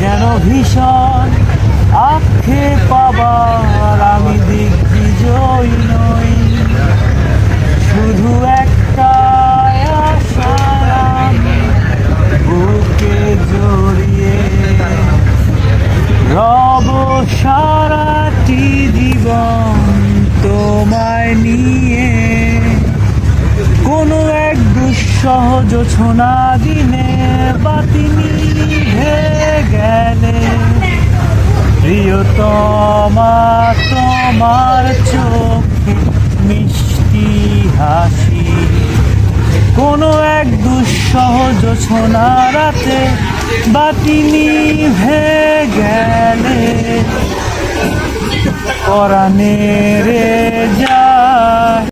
যেন ভীষণ আক্ষেপ আবার আমি দিগ্বিজয়ী নই, শুধু একটা আশা আমি বুকে জড়িয়ে রব সারাটি জীবন তোমায় নিয়ে। কোনো এক দুঃসহ জোছনা দিনে বাতি নিভে গেলে প্রিয়তমা তোমার চোখে মিষ্টি হাসি। কোনো এক দুঃসহ জোছনা রাতে বাতি নিভে গেলে পরাণে রে যায়